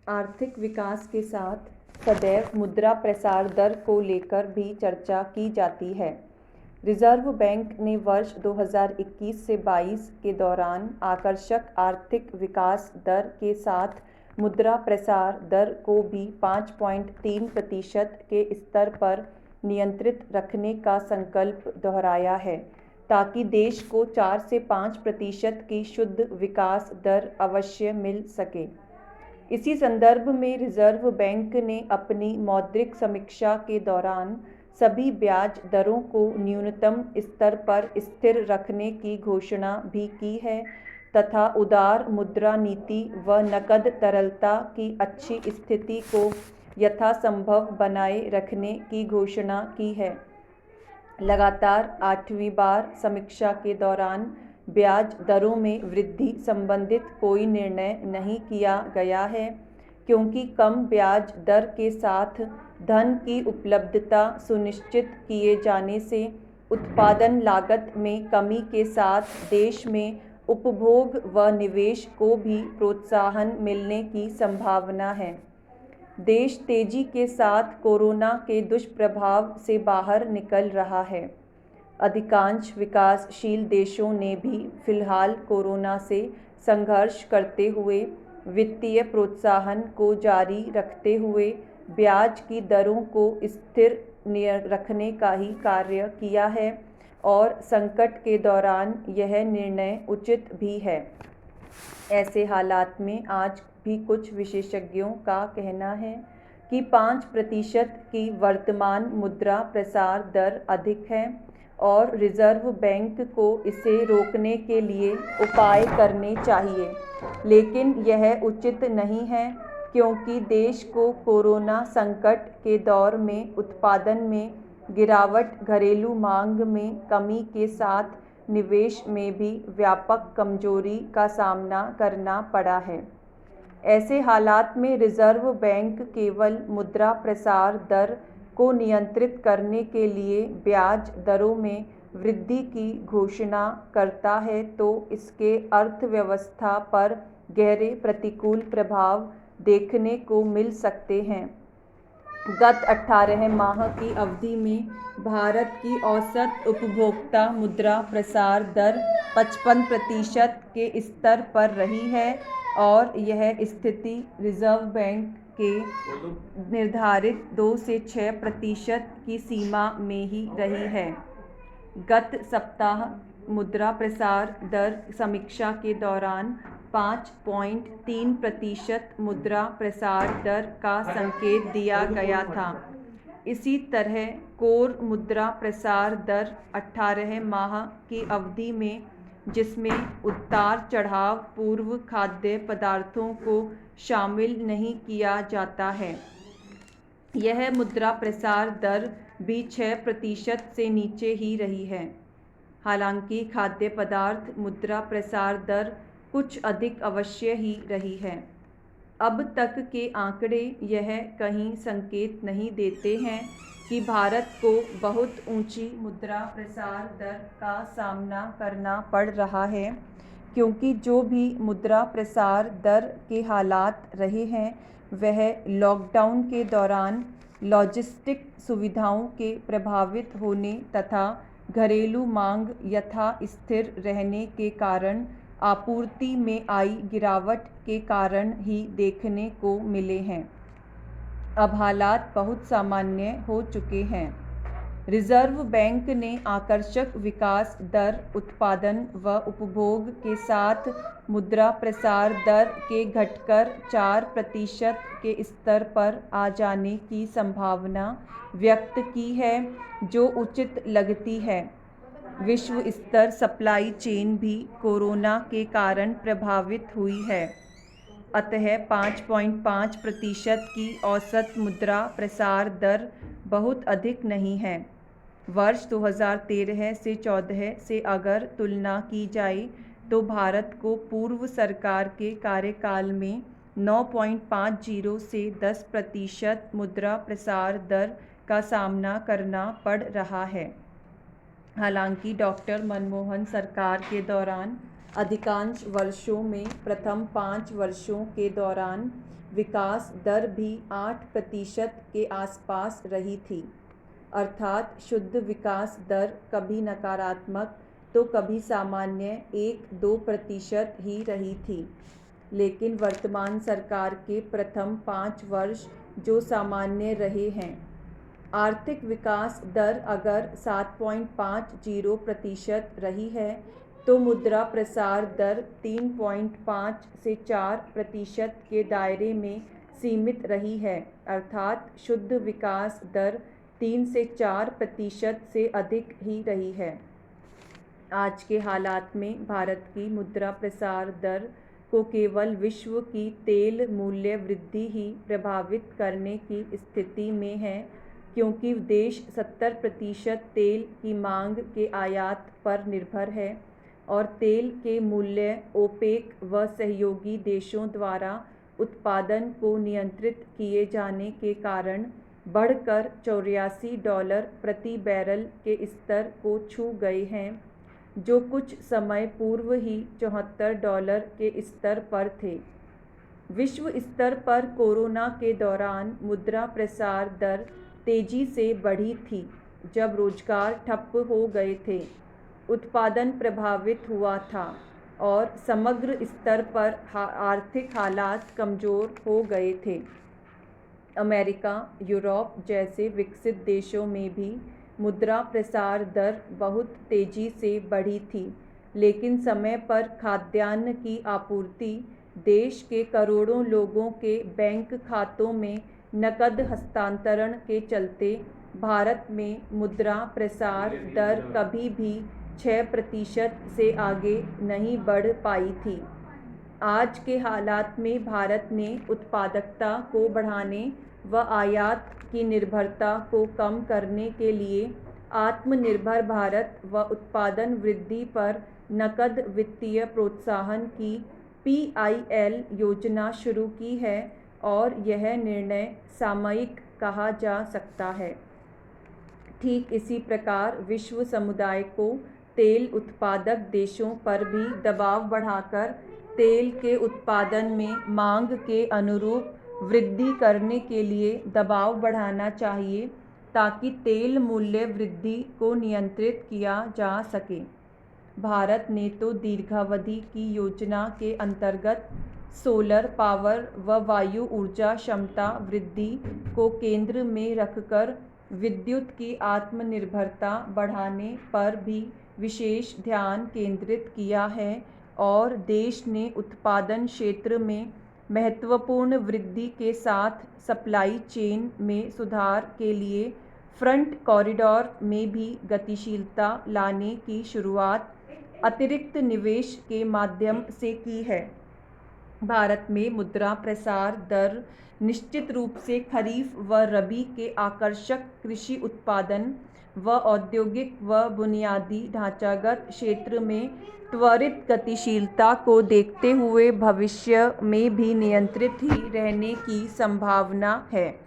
आर्थिक विकास के साथ सदैव मुद्रा प्रसार दर को लेकर भी चर्चा की जाती है। रिजर्व बैंक ने वर्ष 2021 से 22 के दौरान आकर्षक आर्थिक विकास दर के साथ मुद्रा प्रसार दर को भी 5.3% के स्तर पर नियंत्रित रखने का संकल्प दोहराया है, ताकि देश को 4 से 5% की शुद्ध विकास दर अवश्य मिल सके। इसी संदर्भ में रिजर्व बैंक ने अपनी मौद्रिक समीक्षा के दौरान सभी ब्याज दरों को न्यूनतम स्तर पर स्थिर रखने की घोषणा भी की है तथा उदार मुद्रा नीति व नकद तरलता की अच्छी स्थिति को यथासंभव बनाए रखने की घोषणा की है। लगातार 8वीं बार समीक्षा के दौरान ब्याज दरों में वृद्धि संबंधित कोई निर्णय नहीं किया गया है, क्योंकि कम ब्याज दर के साथ धन की उपलब्धता सुनिश्चित किए जाने से उत्पादन लागत में कमी के साथ देश में उपभोग व निवेश को भी प्रोत्साहन मिलने की संभावना है। देश तेजी के साथ कोरोना के दुष्प्रभाव से बाहर निकल रहा है। अधिकांश विकासशील देशों ने भी फिलहाल कोरोना से संघर्ष करते हुए वित्तीय प्रोत्साहन को जारी रखते हुए ब्याज की दरों को स्थिर रखने का ही कार्य किया है और संकट के दौरान यह निर्णय उचित भी है। ऐसे हालात में आज भी कुछ विशेषज्ञों का कहना है कि 5% की वर्तमान मुद्रा प्रसार दर अधिक है और रिजर्व बैंक को इसे रोकने के लिए उपाय करने चाहिए, लेकिन यह उचित नहीं है, क्योंकि देश को कोरोना संकट के दौर में उत्पादन में गिरावट, घरेलू मांग में कमी के साथ निवेश में भी व्यापक कमजोरी का सामना करना पड़ा है। ऐसे हालात में रिजर्व बैंक केवल मुद्रा प्रसार दर को नियंत्रित करने के लिए ब्याज दरों में वृद्धि की घोषणा करता है तो इसके अर्थव्यवस्था पर गहरे प्रतिकूल प्रभाव देखने को मिल सकते हैं। गत 18 माह की अवधि में भारत की औसत उपभोक्ता मुद्रा प्रसार दर 55% के स्तर पर रही है और यह स्थिति रिजर्व बैंक के निर्धारित 2 से 6% की सीमा में ही रही है। गत सप्ताह मुद्रा प्रसार दर समीक्षा के दौरान 5.3% मुद्रा प्रसार दर का संकेत दिया गया था। इसी तरह कोर मुद्रा प्रसार दर 18 माह की अवधि में, जिसमें उतार चढ़ाव पूर्व खाद्य पदार्थों को शामिल नहीं किया जाता है, यह मुद्रा प्रसार दर भी 6% से नीचे ही रही है। हालांकि खाद्य पदार्थ मुद्रा प्रसार दर कुछ अधिक अवश्य ही रही है। अब तक के आंकड़े यह कहीं संकेत नहीं देते हैं कि भारत को बहुत ऊंची मुद्रा प्रसार दर का सामना करना पड़ रहा है, क्योंकि जो भी मुद्रा प्रसार दर के हालात रहे हैं वह लॉकडाउन के दौरान लॉजिस्टिक सुविधाओं के प्रभावित होने तथा घरेलू मांग यथा स्थिर रहने के कारण आपूर्ति में आई गिरावट के कारण ही देखने को मिले हैं। अब हालात बहुत सामान्य हो चुके हैं। रिजर्व बैंक ने आकर्षक विकास दर, उत्पादन व उपभोग के साथ मुद्रा प्रसार दर के घटकर 4% के स्तर पर आ जाने की संभावना व्यक्त की है, जो उचित लगती है। विश्व स्तर सप्लाई चेन भी कोरोना के कारण प्रभावित हुई है, अतः 5.5% की औसत मुद्रा प्रसार दर बहुत अधिक नहीं है। वर्ष 2013 से 14 से अगर तुलना की जाए तो भारत को पूर्व सरकार के कार्यकाल में 9.50 से 10% मुद्रा प्रसार दर का सामना करना पड़ रहा है। हालांकि डॉक्टर मनमोहन सरकार के दौरान अधिकांश वर्षों में प्रथम 5 वर्षों के दौरान विकास दर भी 8% के आसपास रही थी, अर्थात शुद्ध विकास दर कभी नकारात्मक तो कभी सामान्य 1-2% ही रही थी। लेकिन वर्तमान सरकार के प्रथम 5 वर्ष जो सामान्य रहे हैं, आर्थिक विकास दर अगर 7.50% रही है तो मुद्रा प्रसार दर 3.5 से 4% के दायरे में सीमित रही है, अर्थात शुद्ध विकास दर 3 से 4% से अधिक ही रही है। आज के हालात में भारत की मुद्रा प्रसार दर को केवल विश्व की तेल मूल्य वृद्धि ही प्रभावित करने की स्थिति में है, क्योंकि देश 70% तेल की मांग के आयात पर निर्भर है और तेल के मूल्य ओपेक व सहयोगी देशों द्वारा उत्पादन को नियंत्रित किए जाने के कारण बढ़कर $84 प्रति बैरल के स्तर को छू गए हैं, जो कुछ समय पूर्व ही $74 के स्तर पर थे। विश्व स्तर पर कोरोना के दौरान मुद्रा प्रसार दर तेजी से बढ़ी थी, जब रोजगार ठप हो गए थे, उत्पादन प्रभावित हुआ था और समग्र स्तर पर आर्थिक हालात कमजोर हो गए थे। अमेरिका, यूरोप जैसे विकसित देशों में भी मुद्रा प्रसार दर बहुत तेजी से बढ़ी थी, लेकिन समय पर खाद्यान्न की आपूर्ति, देश के करोड़ों लोगों के बैंक खातों में नकद हस्तांतरण के चलते भारत में मुद्रा प्रसार दर कभी भी 6% से आगे नहीं बढ़ पाई थी। आज के हालात में भारत ने उत्पादकता को बढ़ाने व आयात की निर्भरता को कम करने के लिए आत्मनिर्भर भारत व उत्पादन वृद्धि पर नकद वित्तीय प्रोत्साहन की PIL योजना शुरू की है और यह निर्णय सामयिक कहा जा सकता है। ठीक इसी प्रकार विश्व समुदाय को तेल उत्पादक देशों पर भी दबाव बढ़ाकर तेल के उत्पादन में मांग के अनुरूप वृद्धि करने के लिए दबाव बढ़ाना चाहिए, ताकि तेल मूल्य वृद्धि को नियंत्रित किया जा सके। भारत ने तो दीर्घावधि की योजना के अंतर्गत सोलर पावर व वायु ऊर्जा क्षमता वृद्धि को केंद्र में रखकर विद्युत की आत्मनिर्भरता बढ़ाने पर भी विशेष ध्यान केंद्रित किया है और देश ने उत्पादन क्षेत्र में महत्वपूर्ण वृद्धि के साथ सप्लाई चेन में सुधार के लिए फ्रंट कॉरिडोर में भी गतिशीलता लाने की शुरुआत अतिरिक्त निवेश के माध्यम से की है। भारत में मुद्रा प्रसार दर निश्चित रूप से खरीफ व रबी के आकर्षक कृषि उत्पादन व औद्योगिक व बुनियादी ढांचागत क्षेत्र में त्वरित गतिशीलता को देखते हुए भविष्य में भी नियंत्रित ही रहने की संभावना है।